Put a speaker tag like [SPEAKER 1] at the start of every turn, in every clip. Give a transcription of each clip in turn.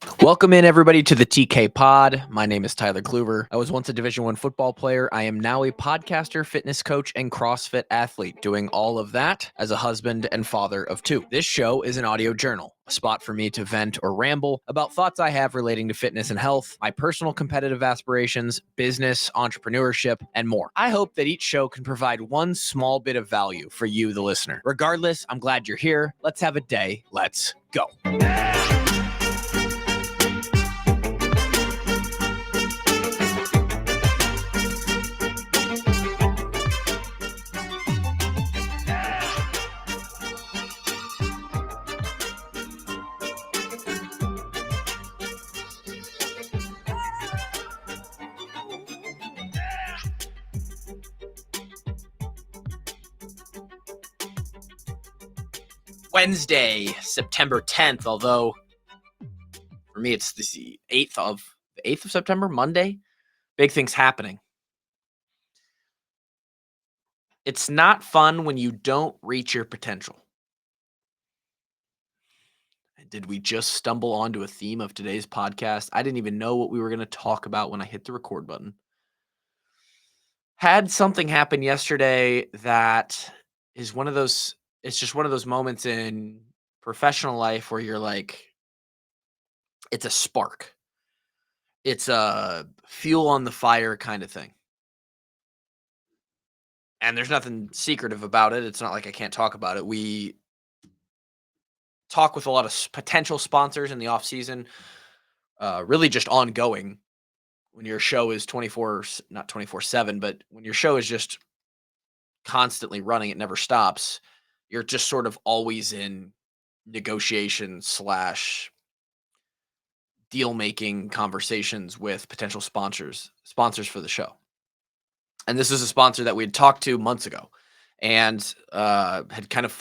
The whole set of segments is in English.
[SPEAKER 1] Welcome in everybody to the TK Pod. My name is Tyler Kluver. I was once a Division One football player. I am now a podcaster, fitness coach, and CrossFit athlete, doing all of that as a husband and father of two. This show is an audio journal, a spot for me to vent or ramble about thoughts I have relating to fitness and health, my personal competitive aspirations, business, entrepreneurship, and more. I hope that each show can provide one small bit of value for you, the listener. Regardless, I'm glad you're here. Let's have a day. Let's go. Wednesday, September 10th, although for me it's the 8th of September, Monday. Big things happening. It's not fun when you don't reach your potential. Did we just stumble onto a theme of today's podcast? I didn't even know what we were going to talk about when I hit the record button. Had something happen yesterday that is it's just one of those moments in professional life where you're like, it's a spark. It's a fuel on the fire kind of thing. And there's nothing secretive about it. It's not like I can't talk about it. We talk with a lot of potential sponsors in the off season, really just ongoing. When your show is not 24/7, but when your show is just constantly running, it never stops. You're just sort of always in negotiation slash deal making conversations with potential sponsors for the show. And this is a sponsor that we had talked to months ago and had kind of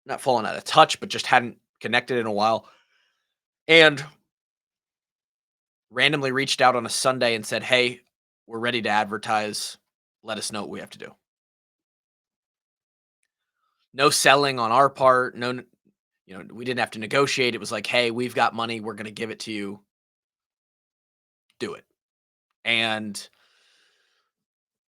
[SPEAKER 1] not fallen out of touch, but just hadn't connected in a while. And randomly reached out on a Sunday and said, "Hey, we're ready to advertise. Let us know what we have to do." No selling on our part. No, we didn't have to negotiate. It was like, "Hey, we've got money. We're going to give it to you. Do it." And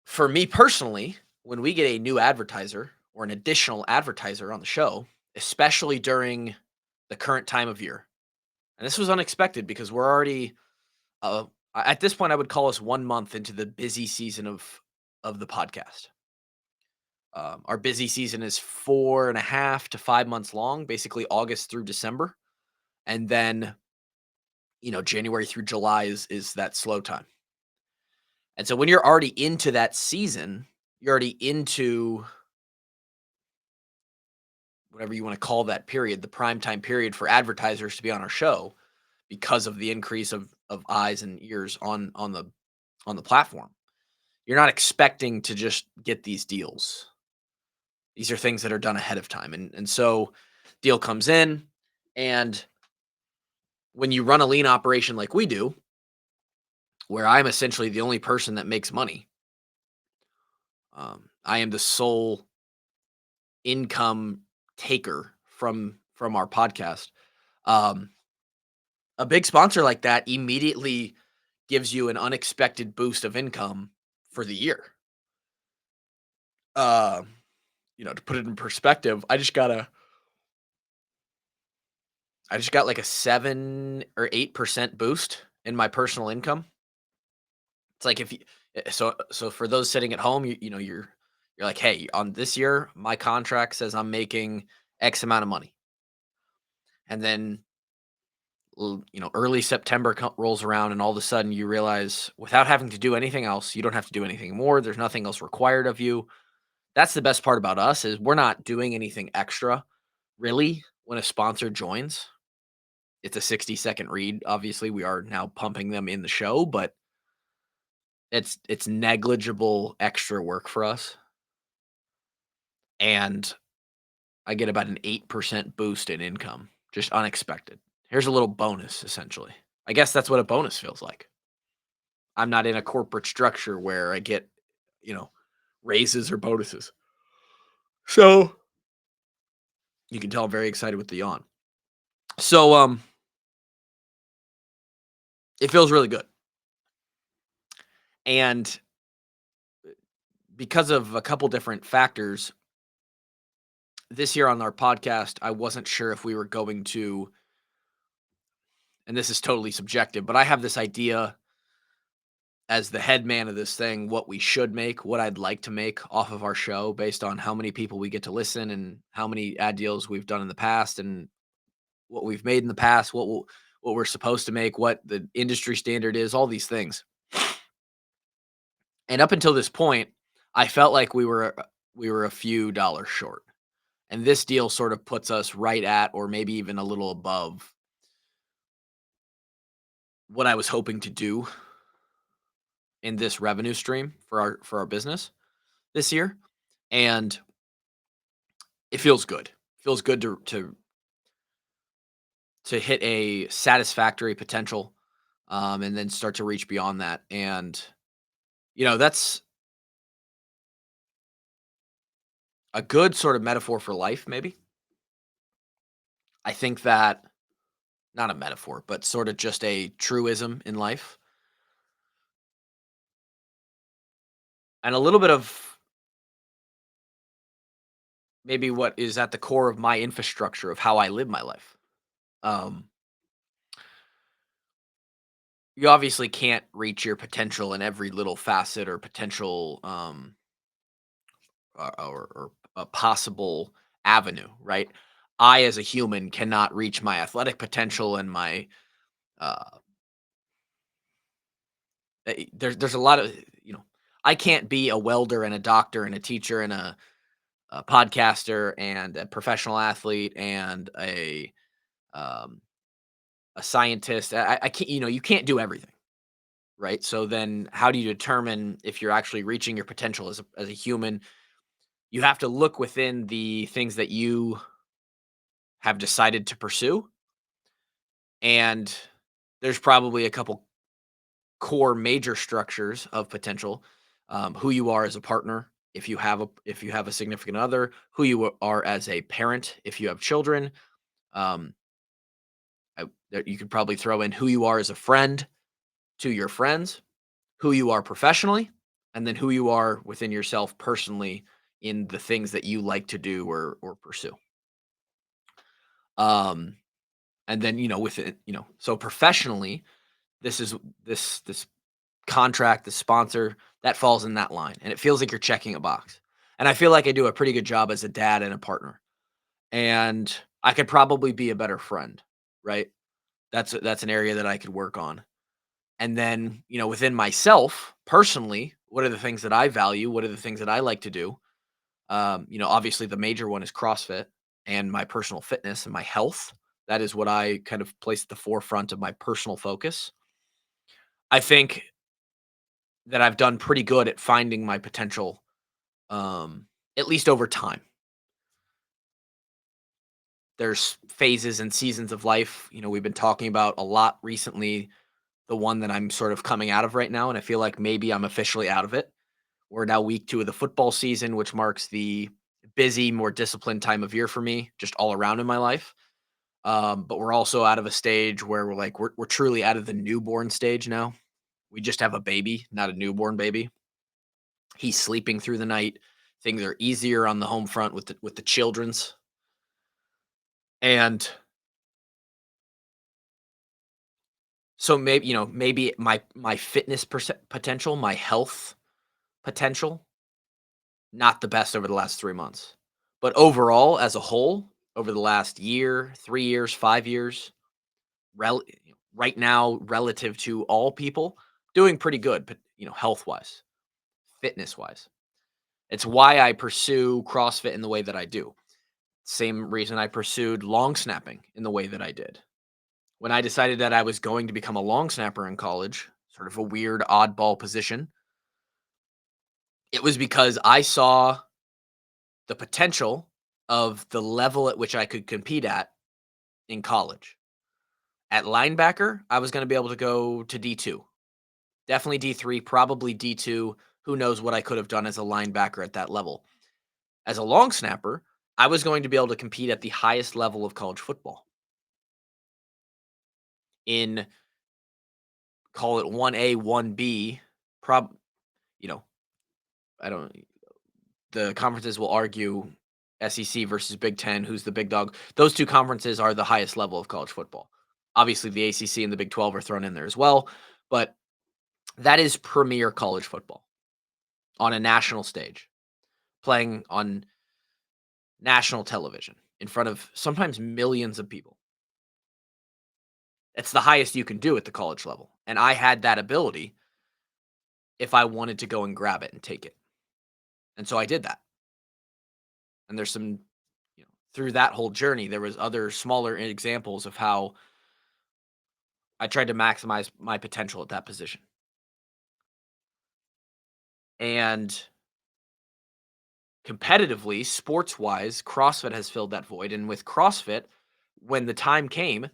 [SPEAKER 1] for me personally, when we get a new advertiser or an additional advertiser on the show, especially during the current time of year, and this was unexpected because we're already at this point, I would call us 1 month into the busy season of the podcast. Our busy season is 4.5 to 5 months long, basically August through December, and then January through July is that slow time. And so when you're already into that season, you're already into whatever you want to call that period, the prime time period for advertisers to be on our show because of the increase of eyes and ears on the platform. You're not expecting to just get these deals. These are things that are done ahead of time. And so deal comes in, and when you run a lean operation like we do, where I'm essentially the only person that makes money, I am the sole income taker from our podcast. Um, a big sponsor like that immediately gives you an unexpected boost of income for the year. Uh, to put it in perspective, I just got like a 7 or 8% boost in my personal income. It's like if you so for those sitting at home, you're like, "Hey, on this year, my contract says I'm making X amount of money." And then early September rolls around, and all of a sudden you realize without having to do anything else, you don't have to do anything more. There's nothing else required of you. That's the best part about us is we're not doing anything extra really when a sponsor joins. It's a 60-second read. Obviously, we are now pumping them in the show, but it's negligible extra work for us. And I get about an 8% boost in income, just unexpected. Here's a little bonus, essentially. I guess that's what a bonus feels like. I'm not in a corporate structure where I get, you know, raises or bonuses. So you can tell I'm very excited with the yawn. So It feels really good. And because of a couple different factors, this year on our podcast, I wasn't sure if we were going to, and this is totally subjective, but I have this idea as the head man of this thing, what we should make, what I'd like to make off of our show based on how many people we get to listen and how many ad deals we've done in the past and what we've made in the past, what we're supposed to make, what the industry standard is, all these things. And up until this point, I felt like we were a few dollars short. And this deal sort of puts us right at or maybe even a little above what I was hoping to do in this revenue stream for our business this year. And it feels good. Feels good to hit a satisfactory potential, and then start to reach beyond that. And that's a good sort of metaphor for life. Maybe I think that not a metaphor, but sort of just a truism in life, and a little bit of maybe what is at the core of my infrastructure of how I live my life. Um, you obviously can't reach your potential in every little facet or potential or a possible avenue, right? I, as a human, cannot reach my athletic potential and my uh, there's a lot of I can't be a welder and a doctor and a teacher and a podcaster and a professional athlete and um, a scientist. I can't, you can't do everything, right? So then, how do you determine if you're actually reaching your potential as a human? You have to look within the things that you have decided to pursue, and there's probably a couple core major structures of potential. Who you are as a partner, if you have a significant other, who you are as a parent, if you have children. Um, you could probably throw in who you are as a friend to your friends, who you are professionally, and then who you are within yourself personally in the things that you like to do or pursue. Um, and then with it, so professionally, this is this contract, the sponsor, that falls in that line, and it feels like you're checking a box. And I feel like I do a pretty good job as a dad and a partner, and I could probably be a better friend, right? That's an area that I could work on. And then, within myself personally, what are the things that I value? What are the things that I like to do? Obviously the major one is CrossFit and my personal fitness and my health. That is what I kind of place at the forefront of my personal focus. I think that I've done pretty good at finding my potential, at least over time. There's phases and seasons of life. We've been talking about a lot recently, the one that I'm sort of coming out of right now. And I feel like maybe I'm officially out of it. We're now week 2 of the football season, which marks the busy, more disciplined time of year for me, just all around in my life. But we're also out of a stage where we're truly out of the newborn stage now. We just have a baby, not a newborn baby. He's sleeping through the night. Things are easier on the home front with the children's. And so maybe my fitness potential, my health potential, not the best over the last 3 months. But overall, as a whole, over the last year, 3 years, 5 years, rel right now, relative to all people, doing pretty good, but, health-wise, fitness-wise. It's why I pursue CrossFit in the way that I do. Same reason I pursued long snapping in the way that I did. When I decided that I was going to become a long snapper in college, sort of a weird oddball position, it was because I saw the potential of the level at which I could compete at in college. At linebacker, I was going to be able to go to D2. Definitely D3, probably D2. Who knows what I could have done as a linebacker at that level. As a long snapper, I was going to be able to compete at the highest level of college football in call it 1A, 1B, prob you know, I don't the conferences will argue SEC versus Big Ten, who's the big dog. Those two conferences are the highest level of college football. Obviously, the ACC and the Big 12 are thrown in there as well, but that is premier college football on a national stage, playing on national television in front of sometimes millions of people. It's the highest you can do at the college level. And I had that ability if I wanted to go and grab it and take it. And so I did that. And there's some, through that whole journey, there was other smaller examples of how I tried to maximize my potential at that position. And competitively, sports wise, CrossFit has filled that void. And with CrossFit, when the time came,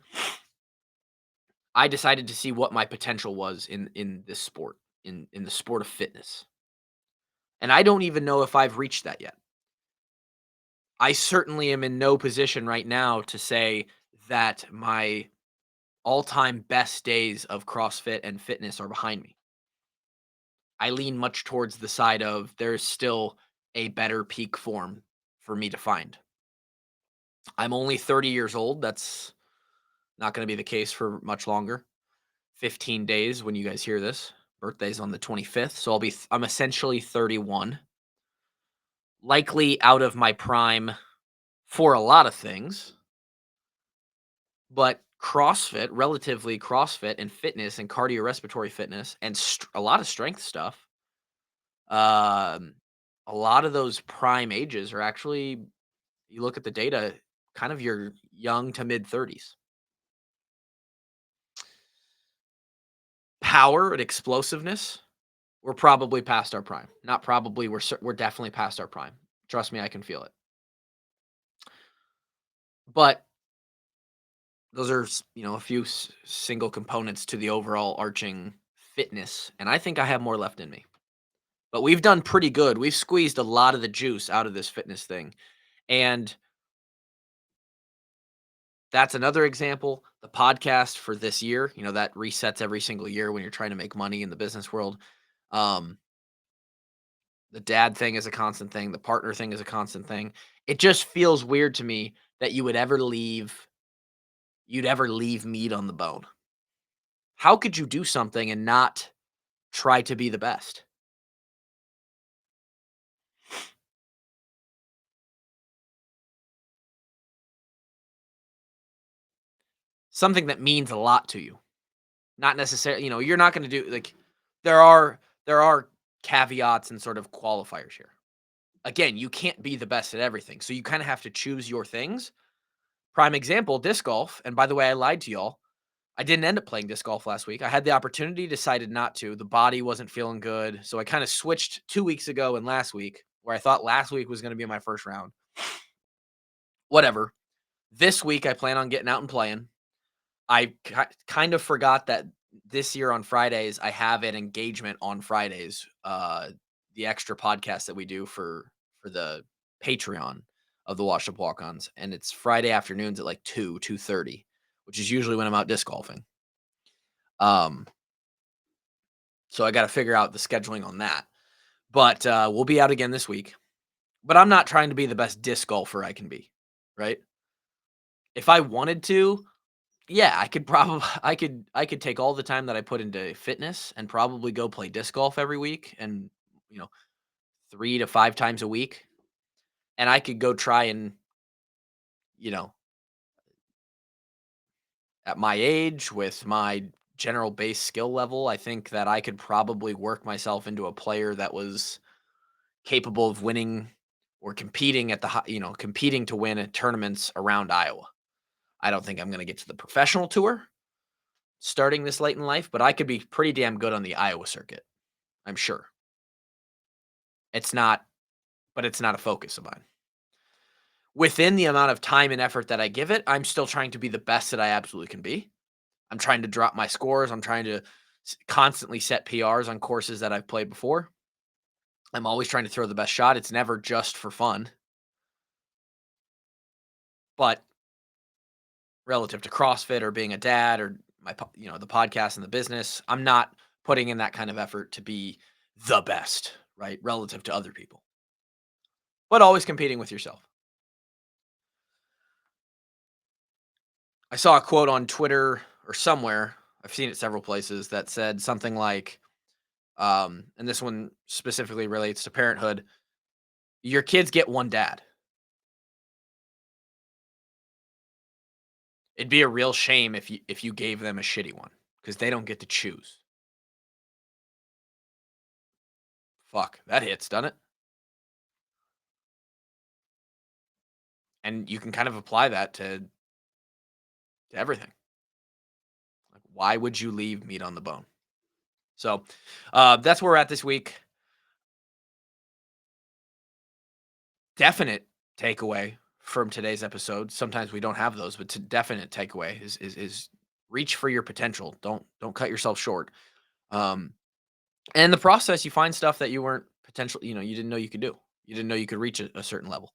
[SPEAKER 1] I decided to see what my potential was in this sport, in the sport of fitness. And I don't even know if I've reached that yet. I certainly am in no position right now to say that my all-time best days of CrossFit and fitness are behind me. I lean much towards the side of there's still a better peak form for me to find. I'm only 30 years old. That's not going to be the case for much longer. 15 days when you guys hear this. Birthday's on the 25th, so I'm essentially 31. Likely out of my prime for a lot of things, but relatively CrossFit and fitness and cardiorespiratory fitness and a lot of strength stuff, um, a lot of those prime ages are actually, you look at the data, kind of your young to mid 30s. Power and explosiveness, we're probably past our prime. Not probably, we're definitely past our prime. Trust me, I can feel it. But those are, a few single components to the overall arching fitness, and I think I have more left in me. But we've done pretty good. We've squeezed a lot of the juice out of this fitness thing, and that's another example. The podcast for this year, that resets every single year when you're trying to make money in the business world. Um, the dad thing is a constant thing. The partner thing is a constant thing. It just feels weird to me that you'd ever leave meat on the bone. How could you do something and not try to be the best? Something that means a lot to you. Not necessarily, you're not going to do like there are caveats and sort of qualifiers here. Again, you can't be the best at everything. So you kind of have to choose your things. Prime example, disc golf. And by the way, I lied to y'all. I didn't end up playing disc golf last week. I had the opportunity, decided not to. The body wasn't feeling good. So I kind of switched 2 weeks ago and last week, where I thought last week was going to be my first round. Whatever. This week, I plan on getting out and playing. I kind of forgot that this year on Fridays, I have an engagement on Fridays, the extra podcast that we do for the Patreon of the Washed Up Walk-Ons, and it's Friday afternoons at like 2:30, which is usually when I'm out disc golfing. Um, so I got to figure out the scheduling on that. But we'll be out again this week. But I'm not trying to be the best disc golfer I can be, right? If I wanted to, yeah, I could take all the time that I put into fitness and probably go play disc golf every week and, you know, 3 to 5 times a week, and I could go try and, you know, at my age with my general base skill level, I think that I could probably work myself into a player that was capable of winning or competing at competing to win at tournaments around Iowa. I don't think I'm going to get to the professional tour starting this late in life, but I could be pretty damn good on the Iowa circuit. I'm sure. It's not, but it's not a focus of mine. Within the amount of time and effort that I give it, I'm still trying to be the best that I absolutely can be. I'm trying to drop my scores. I'm trying to constantly set PRs on courses that I've played before. I'm always trying to throw the best shot. It's never just for fun. But relative to CrossFit or being a dad or the podcast and the business. I'm not putting in that kind of effort to be the best, right, relative to other people, but always competing with yourself. I saw a quote on Twitter or somewhere. I've seen it several places that said something like, and this one specifically relates to parenthood. Your kids get one dad. It'd be a real shame if you gave them a shitty one because they don't get to choose. Fuck, that hits, doesn't it? And you can kind of apply that to everything. Like, why would you leave meat on the bone? So that's where we're at this week. Definite takeaway from today's episode. Sometimes we don't have those, but to definite takeaway is reach for your potential. Don't cut yourself short. Um, and in the process, you find stuff that you weren't potential. You didn't know you could do. You didn't know you could reach a certain level.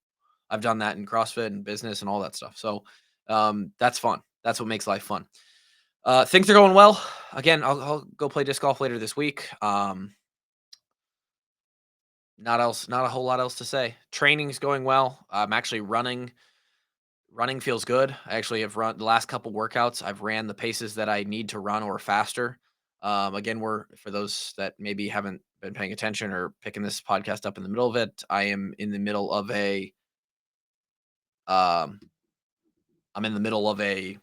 [SPEAKER 1] I've done that in CrossFit and business and all that stuff. So that's fun. That's what makes life fun. Things are going well. Again, I'll go play disc golf later this week. Not a whole lot else to say. Training's going well. I'm actually running. Running feels good. I actually have run the last couple workouts. I've ran the paces that I need to run or faster. Again, we're for those that maybe haven't been paying attention or picking this podcast up in the middle of it. I am in the middle of a um, I'm in the middle of a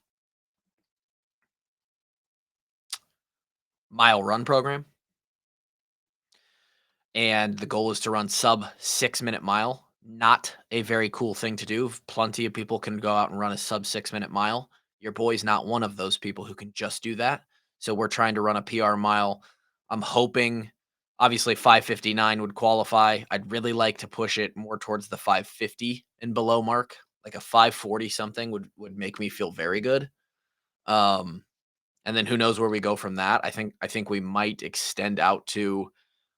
[SPEAKER 1] mile run program, and the goal is to run sub 6 minute mile. Not a very cool thing to do. Plenty of people can go out and run a sub 6 minute mile. Your boy's not one of those people who can just do that. So we're trying to run a PR mile. I'm hoping, obviously, 5:59 would qualify. I'd really like to push it more towards the 5:50 and below mark. Like a 5:40 something would make me feel very good. Um, and then who knows where we go from that? I think we might extend out to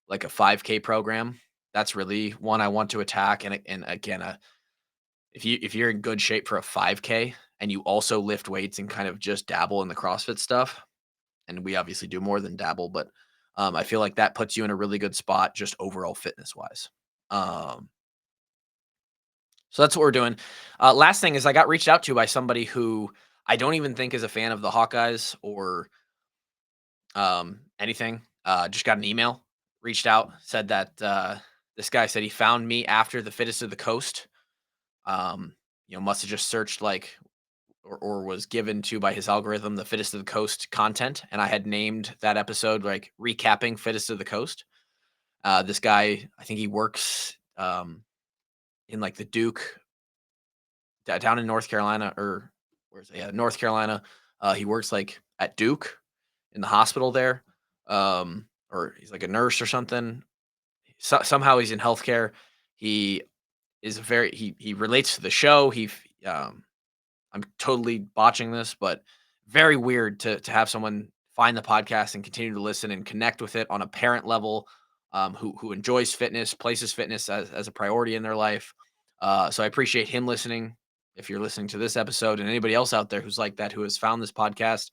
[SPEAKER 1] like a 5K program. That's really one I want to attack. And again, if you're in good shape for a 5K and you also lift weights and kind of just dabble in the CrossFit stuff, and we obviously do more than dabble, but I feel like that puts you in a really good spot just overall fitness wise. Um, so that's what we're doing. Last thing is I got reached out to by somebody who I don't even think is a fan of the Hawkeyes or anything. Just got an email, reached out, said that this guy said he found me after the fittest of the coast. Must have just searched like or was given to by his algorithm the fittest of the coast content, and I had named that episode like recapping fittest of the coast. This guy, I think he works in like the Duke down in North Carolina or where's it? Yeah, North Carolina. He works like at Duke in the hospital there, or he's like a nurse or something. Somehow he's in healthcare. He he relates to the show. I'm totally botching this, but very weird to have someone find the podcast and continue to listen and connect with it on a parent level, who enjoys fitness, places fitness as a priority in their life. So I appreciate him listening. If you're listening to this episode, and anybody else out there who's like that, who has found this podcast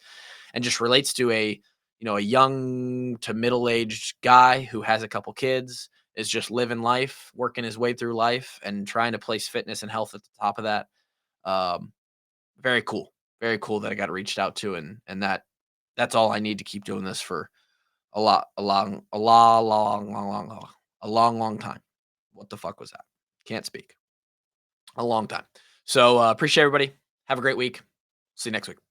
[SPEAKER 1] and just relates to a young to middle aged guy who has a couple kids, is just living life, working his way through life, and trying to place fitness and health at the top of that. Um, Very cool. Very cool that I got reached out to, and that's all I need to keep doing this for a long time. What the fuck was that? Can't speak. A long time. So appreciate everybody. Have a great week. See you next week.